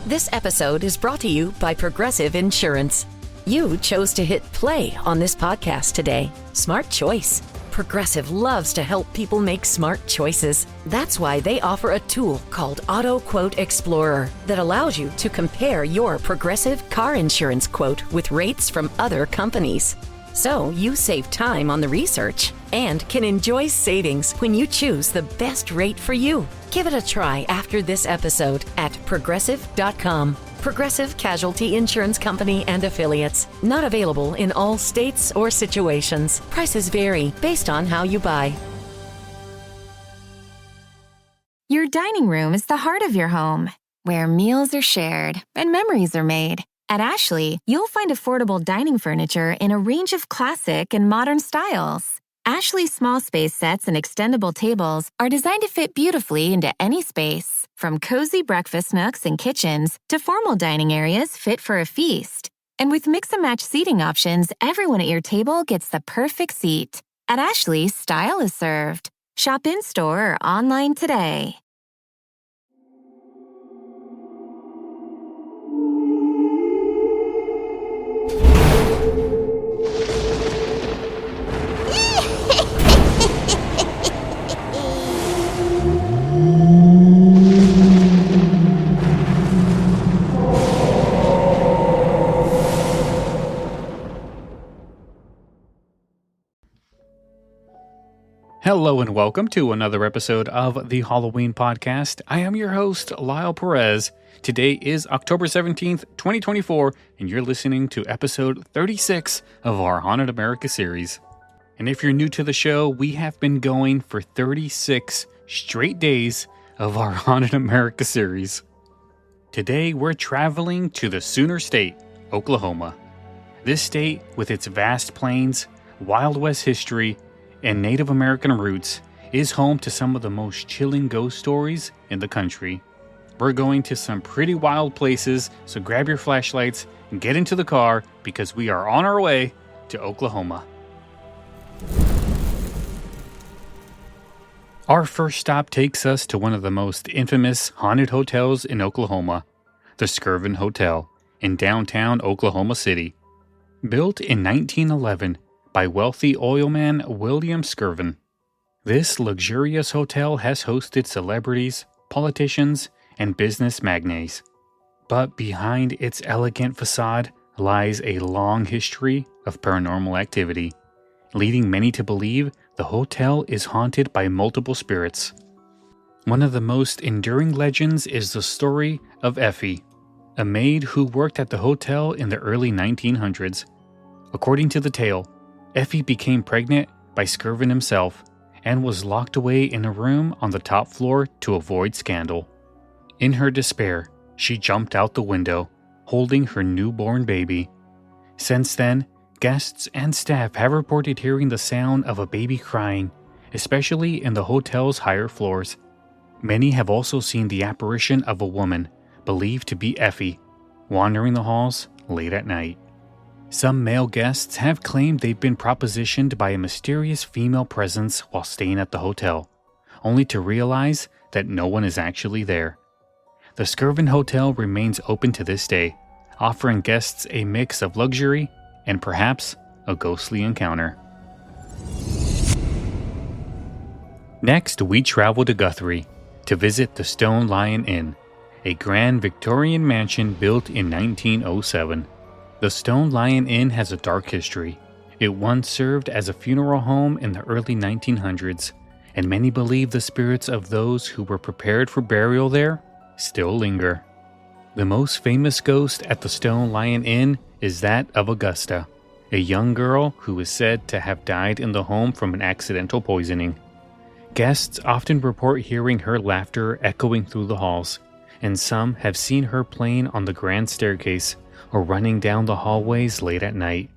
This episode is brought to you by Progressive Insurance. You chose to hit play on this podcast today. Smart choice. Progressive loves to help people make smart choices. That's why they offer a tool called Auto Quote Explorer that allows you to compare your Progressive car insurance quote with rates from other companies. So you save time on the research and can enjoy savings when you choose the best rate for you. Give it a try after this episode at progressive.com. Progressive Casualty Insurance Company and Affiliates. Not available in all states or situations. Prices vary based on how you buy. Your dining room is the heart of your home, where meals are shared and memories are made. At Ashley, you'll find affordable dining furniture in a range of classic and modern styles. Ashley's small space sets and extendable tables are designed to fit beautifully into any space, from cozy breakfast nooks and kitchens to formal dining areas fit for a feast. And with mix-and-match seating options, everyone at your table gets the perfect seat. At Ashley, style is served. Shop in-store or online today. Hello and welcome to another episode of the Halloween Podcast. I am your host, Lyle Perez. Today is October 17th, 2024, and you're listening to episode 36 of our Haunted America series. And if you're new to the show, we have been going for 36 straight days of our Haunted America series. Today, we're traveling to the Sooner State, Oklahoma. This state, with its vast plains, Wild West history, and Native American roots, is home to some of the most chilling ghost stories in the country. We're going to some pretty wild places, so grab your flashlights and get into the car because we are on our way to Oklahoma. Our first stop takes us to one of the most infamous haunted hotels in Oklahoma, the Skirvin Hotel in downtown Oklahoma City. Built in 1911, by wealthy oilman William Skirvin. This luxurious hotel has hosted celebrities, politicians, and business magnates. But behind its elegant facade lies a long history of paranormal activity, leading many to believe the hotel is haunted by multiple spirits. One of the most enduring legends is the story of Effie, a maid who worked at the hotel in the early 1900s. According to the tale, Effie became pregnant by Skirvin himself and was locked away in a room on the top floor to avoid scandal. In her despair, she jumped out the window, holding her newborn baby. Since then, guests and staff have reported hearing the sound of a baby crying, especially in the hotel's higher floors. Many have also seen the apparition of a woman, believed to be Effie, wandering the halls late at night. Some male guests have claimed they've been propositioned by a mysterious female presence while staying at the hotel, only to realize that no one is actually there. The Skirvin Hotel remains open to this day, offering guests a mix of luxury and perhaps a ghostly encounter. Next, we travel to Guthrie to visit the Stone Lion Inn, a grand Victorian mansion built in 1907. The Stone Lion Inn has a dark history. It once served as a funeral home in the early 1900s, and many believe the spirits of those who were prepared for burial there still linger. The most famous ghost at the Stone Lion Inn is that of Augusta, a young girl who is said to have died in the home from an accidental poisoning. Guests often report hearing her laughter echoing through the halls, and some have seen her playing on the grand staircase or running down the hallways late at night.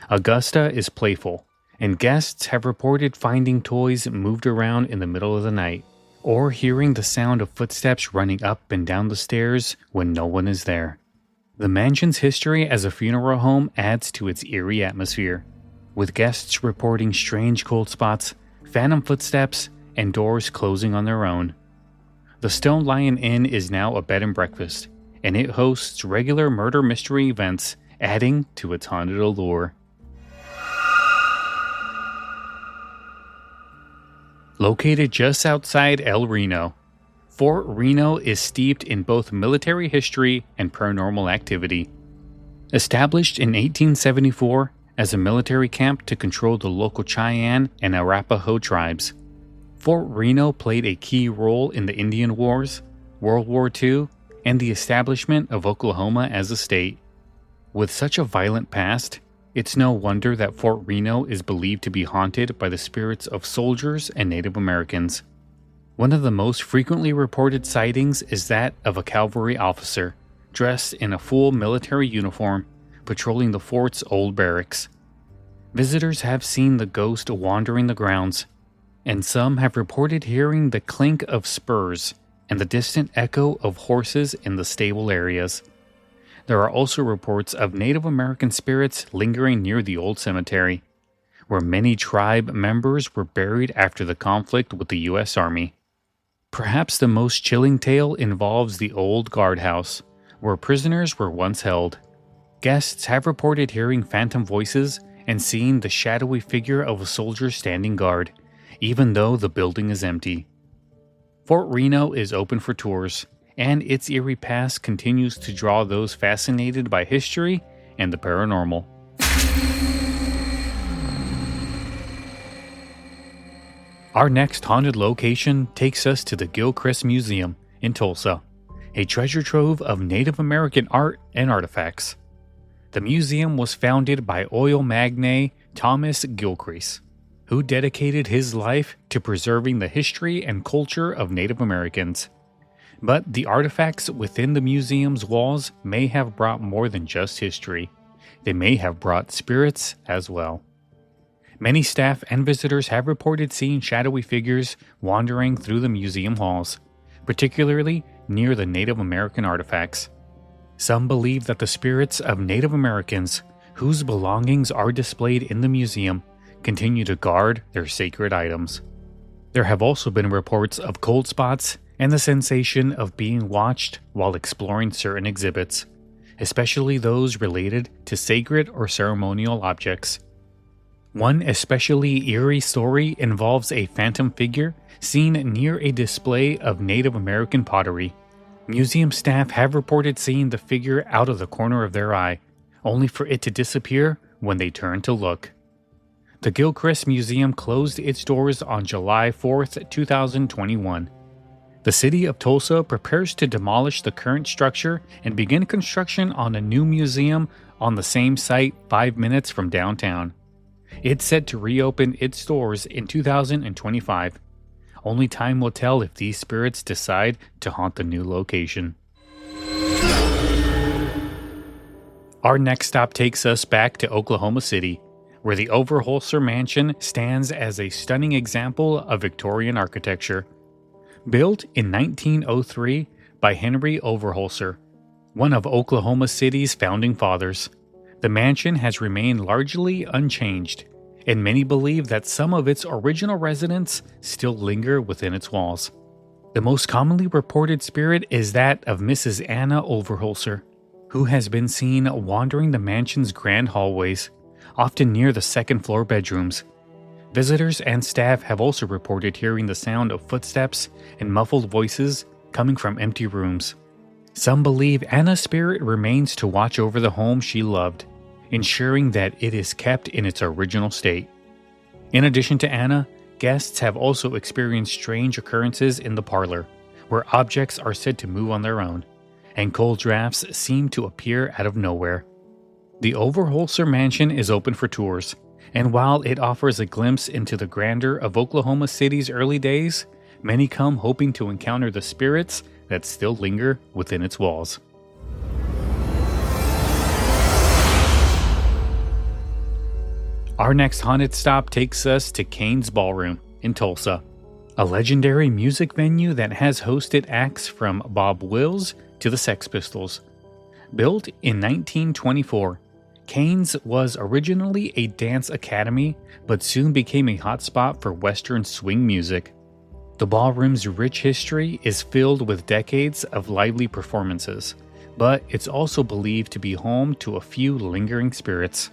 Augusta is playful, and guests have reported finding toys moved around in the middle of the night, or hearing the sound of footsteps running up and down the stairs when no one is there. The mansion's history as a funeral home adds to its eerie atmosphere, with guests reporting strange cold spots, phantom footsteps, and doors closing on their own. The Stone Lion Inn is now a bed and breakfast, and it hosts regular murder mystery events, adding to its haunted allure. Located just outside El Reno, Fort Reno is steeped in both military history and paranormal activity. Established in 1874 as a military camp to control the local Cheyenne and Arapaho tribes, Fort Reno played a key role in the Indian Wars, World War II, and the establishment of Oklahoma as a state. With such a violent past, it's no wonder that Fort Reno is believed to be haunted by the spirits of soldiers and Native Americans. One of the most frequently reported sightings is that of a cavalry officer, dressed in a full military uniform, patrolling the fort's old barracks. Visitors have seen the ghost wandering the grounds, and some have reported hearing the clink of spurs and the distant echo of horses in the stable areas. There are also reports of Native American spirits lingering near the old cemetery, where many tribe members were buried after the conflict with the U.S. Army. Perhaps the most chilling tale involves the old guardhouse, where prisoners were once held. Guests have reported hearing phantom voices and seeing the shadowy figure of a soldier standing guard, even though the building is empty. Fort Reno is open for tours, and its eerie past continues to draw those fascinated by history and the paranormal. Our next haunted location takes us to the Gilchrist Museum in Tulsa, a treasure trove of Native American art and artifacts. The museum was founded by oil magnate Thomas Gilchrist, who dedicated his life to preserving the history and culture of Native Americans. But the artifacts within the museum's walls may have brought more than just history. They may have brought spirits as well. Many staff and visitors have reported seeing shadowy figures wandering through the museum halls, particularly near the Native American artifacts. Some believe that the spirits of Native Americans, whose belongings are displayed in the museum, continue to guard their sacred items. There have also been reports of cold spots and the sensation of being watched while exploring certain exhibits, especially those related to sacred or ceremonial objects. One especially eerie story involves a phantom figure seen near a display of Native American pottery. Museum staff have reported seeing the figure out of the corner of their eye, only for it to disappear when they turn to look. The Gilchrist Museum closed its doors on July 4th, 2021. The city of Tulsa prepares to demolish the current structure and begin construction on a new museum on the same site 5 minutes from downtown. It's set to reopen its doors in 2025. Only time will tell if these spirits decide to haunt the new location. Our next stop takes us back to Oklahoma City, where the Overholser Mansion stands as a stunning example of Victorian architecture. Built in 1903 by Henry Overholser, one of Oklahoma City's founding fathers, the mansion has remained largely unchanged, and many believe that some of its original residents still linger within its walls. The most commonly reported spirit is that of Mrs. Anna Overholser, who has been seen wandering the mansion's grand hallways, often near the second-floor bedrooms. Visitors and staff have also reported hearing the sound of footsteps and muffled voices coming from empty rooms. Some believe Anna's spirit remains to watch over the home she loved, ensuring that it is kept in its original state. In addition to Anna, guests have also experienced strange occurrences in the parlor, where objects are said to move on their own, and cold drafts seem to appear out of nowhere. The Overholser Mansion is open for tours, and while it offers a glimpse into the grandeur of Oklahoma City's early days, many come hoping to encounter the spirits that still linger within its walls. Our next haunted stop takes us to Kane's Ballroom in Tulsa, a legendary music venue that has hosted acts from Bob Wills to the Sex Pistols. Built in 1924, Kane's was originally a dance academy, but soon became a hotspot for Western swing music. The ballroom's rich history is filled with decades of lively performances, but it's also believed to be home to a few lingering spirits.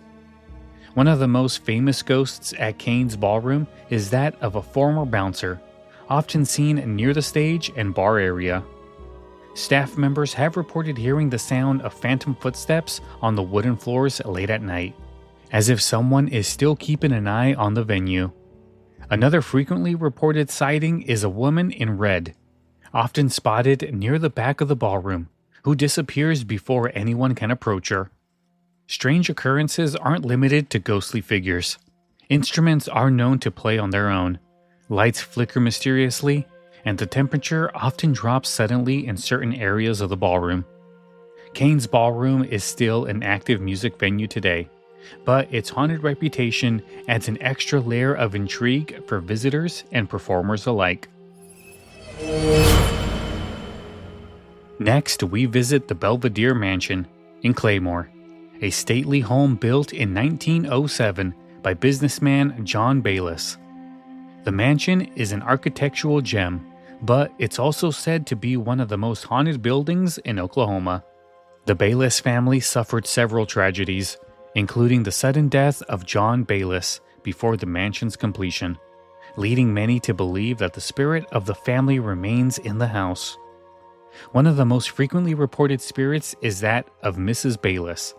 One of the most famous ghosts at Kane's Ballroom is that of a former bouncer, often seen near the stage and bar area. Staff members have reported hearing the sound of phantom footsteps on the wooden floors late at night, as if someone is still keeping an eye on the venue. Another frequently reported sighting is a woman in red, often spotted near the back of the ballroom, who disappears before anyone can approach her. Strange occurrences aren't limited to ghostly figures. Instruments are known to play on their own, lights flicker mysteriously, and the temperature often drops suddenly in certain areas of the ballroom. Kane's Ballroom is still an active music venue today, but its haunted reputation adds an extra layer of intrigue for visitors and performers alike. Next, we visit the Belvedere Mansion in Claymore, a stately home built in 1907 by businessman John Bayliss. The mansion is an architectural gem, but it's also said to be one of the most haunted buildings in Oklahoma. The Bayliss family suffered several tragedies, including the sudden death of John Bayliss before the mansion's completion, leading many to believe that the spirit of the family remains in the house. One of the most frequently reported spirits is that of Mrs. Bayliss,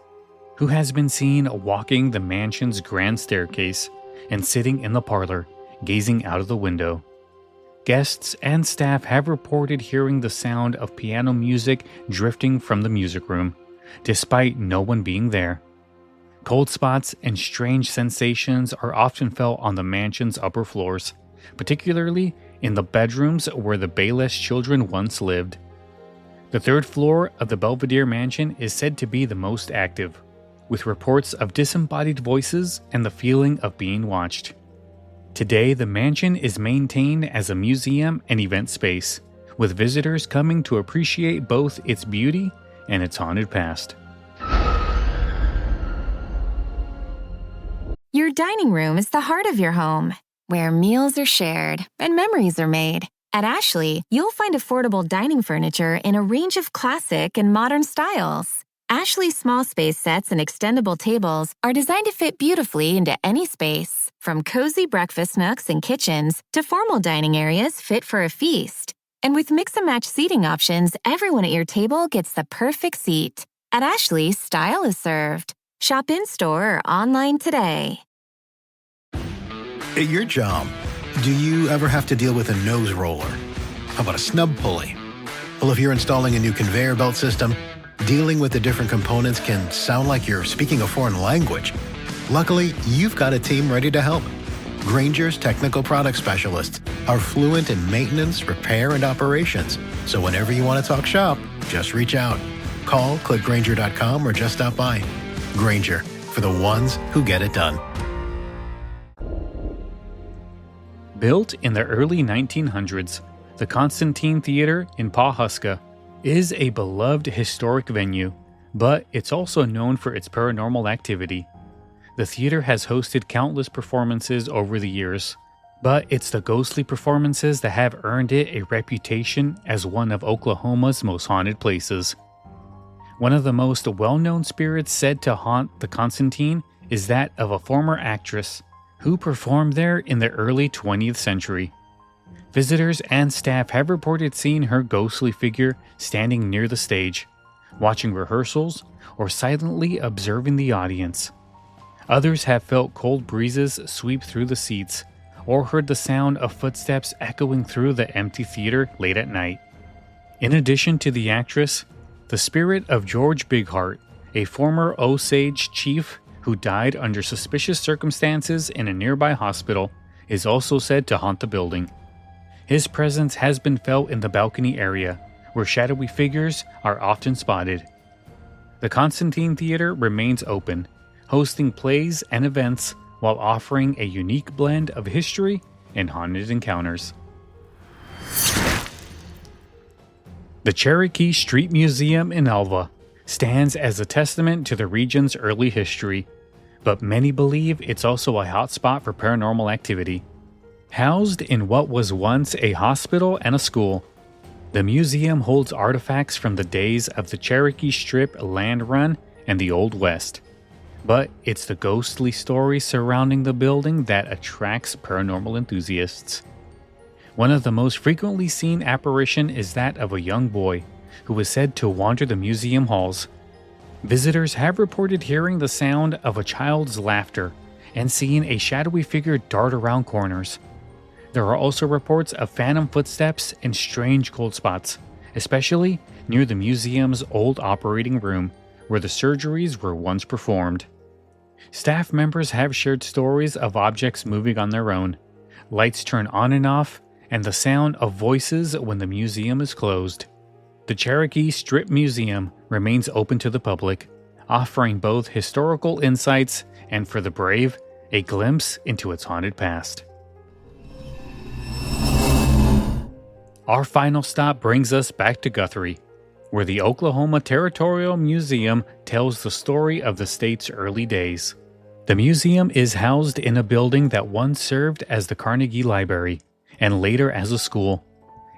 who has been seen walking the mansion's grand staircase and sitting in the parlor, gazing out of the window. Guests and staff have reported hearing the sound of piano music drifting from the music room, despite no one being there. Cold spots and strange sensations are often felt on the mansion's upper floors, particularly in the bedrooms where the Bayliss children once lived. The third floor of the Belvedere Mansion is said to be the most active, with reports of disembodied voices and the feeling of being watched. Today, the mansion is maintained as a museum and event space, with visitors coming to appreciate both its beauty and its haunted past. Your dining room is the heart of your home, where meals are shared and memories are made. At Ashley, you'll find affordable dining furniture in a range of classic and modern styles. Ashley's small space sets and extendable tables are designed to fit beautifully into any space, from cozy breakfast nooks and kitchens to formal dining areas fit for a feast. And with mix-and-match seating options, everyone at your table gets the perfect seat. At Ashley, style is served. Shop in-store or online today. At your job, do you ever have to deal with a nose roller? How about a snub pulley? Well, if you're installing a new conveyor belt system, dealing with the different components can sound like you're speaking a foreign language. Luckily, you've got a team ready to help. Grainger's technical product specialists are fluent in maintenance, repair, and operations. So whenever you want to talk shop, just reach out. Call, click Grainger.com, or just stop by. Grainger, for the ones who get it done. Built in the early 1900s, the Constantine Theater in Pawhuska is a beloved historic venue, but it's also known for its paranormal activity. The theater has hosted countless performances over the years, but it's the ghostly performances that have earned it a reputation as one of Oklahoma's most haunted places. One of the most well-known spirits said to haunt the Constantine is that of a former actress who performed there in the early 20th century. Visitors and staff have reported seeing her ghostly figure standing near the stage, watching rehearsals, or silently observing the audience. Others have felt cold breezes sweep through the seats, or heard the sound of footsteps echoing through the empty theater late at night. In addition to the actress, the spirit of George Bigheart, a former Osage chief who died under suspicious circumstances in a nearby hospital, is also said to haunt the building. His presence has been felt in the balcony area, where shadowy figures are often spotted. The Constantine Theater remains open, hosting plays and events while offering a unique blend of history and haunted encounters. The Cherokee Street Museum in Alva stands as a testament to the region's early history, but many believe it's also a hotspot for paranormal activity. Housed in what was once a hospital and a school, The museum holds artifacts from the days of the Cherokee Strip land run and the Old West. But it's the ghostly story surrounding the building that attracts paranormal enthusiasts. One of the most frequently seen apparition is that of a young boy who is said to wander the museum halls. Visitors have reported hearing the sound of a child's laughter and seeing a shadowy figure dart around corners. There are also reports of phantom footsteps and strange cold spots, especially near the museum's old operating room, where the surgeries were once performed. Staff members have shared stories of objects moving on their own, lights turn on and off, and the sound of voices when the museum is closed. The Cherokee Strip Museum remains open to the public, offering both historical insights and, for the brave, a glimpse into its haunted past. Our final stop brings us back to Guthrie, where the Oklahoma Territorial Museum tells the story of the state's early days. The museum is housed in a building that once served as the Carnegie Library and later as a school,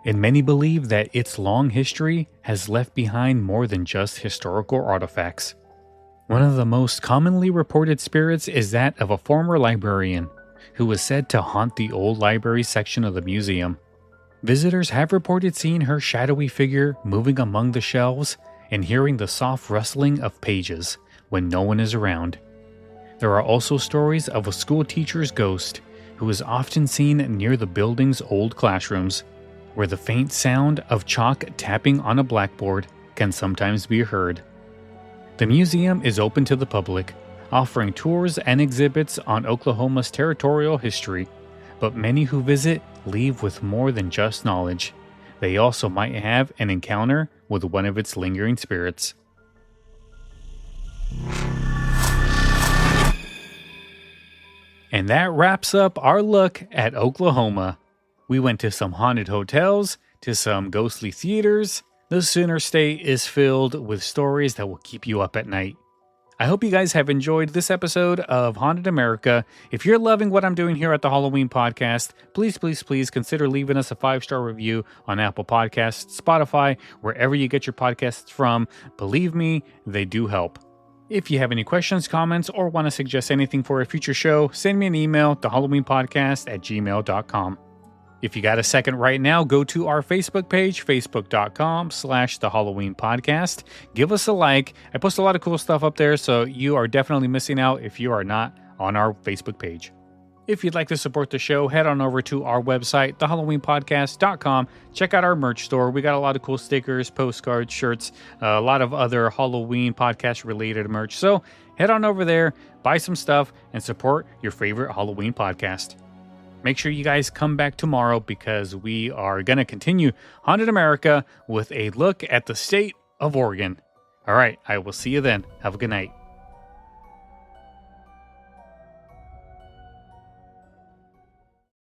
and many believe that its long history has left behind more than just historical artifacts. One of the most commonly reported spirits is that of a former librarian who was said to haunt the old library section of the museum. Visitors have reported seeing her shadowy figure moving among the shelves and hearing the soft rustling of pages when no one is around. There are also stories of a school teacher's ghost who is often seen near the building's old classrooms, where the faint sound of chalk tapping on a blackboard can sometimes be heard. The museum is open to the public, offering tours and exhibits on Oklahoma's territorial history, but many who visit leave with more than just knowledge. They also might have an encounter with one of its lingering spirits. And that wraps up our look at Oklahoma. We went to some haunted hotels, to some ghostly theaters. The Sooner State is filled with stories that will keep you up at night. I hope you guys have enjoyed this episode of Haunted America. If you're loving what I'm doing here at the Halloween Podcast, please consider leaving us a 5-star review on Apple Podcasts, Spotify, wherever you get your podcasts from. Believe me, they do help. If you have any questions, comments, or want to suggest anything for a future show, send me an email to halloweenpodcast@gmail.com. If you got a second right now, go to our Facebook page, facebook.com/The Halloween Podcast. Give us a like. I post a lot of cool stuff up there, so you are definitely missing out if you are not on our Facebook page. If you'd like to support the show, head on over to our website, thehalloweenpodcast.com. Check out our merch store. We got a lot of cool stickers, postcards, shirts, a lot of other Halloween podcast-related merch. So head on over there, buy some stuff, and support your favorite Halloween podcast. Make sure you guys come back tomorrow because we are going to continue Haunted America with a look at the state of Oregon. All right, I will see you then. Have a good night.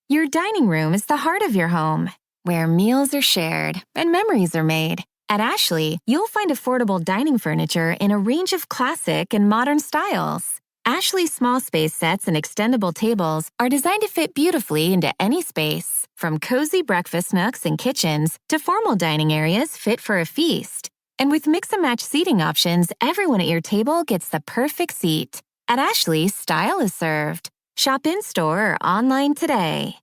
Your dining room is the heart of your home, where meals are shared and memories are made. At Ashley, you'll find affordable dining furniture in a range of classic and modern styles. Ashley's small space sets and extendable tables are designed to fit beautifully into any space, from cozy breakfast nooks and kitchens to formal dining areas fit for a feast. And with mix-and-match seating options, everyone at your table gets the perfect seat. At Ashley, style is served. Shop in-store or online today.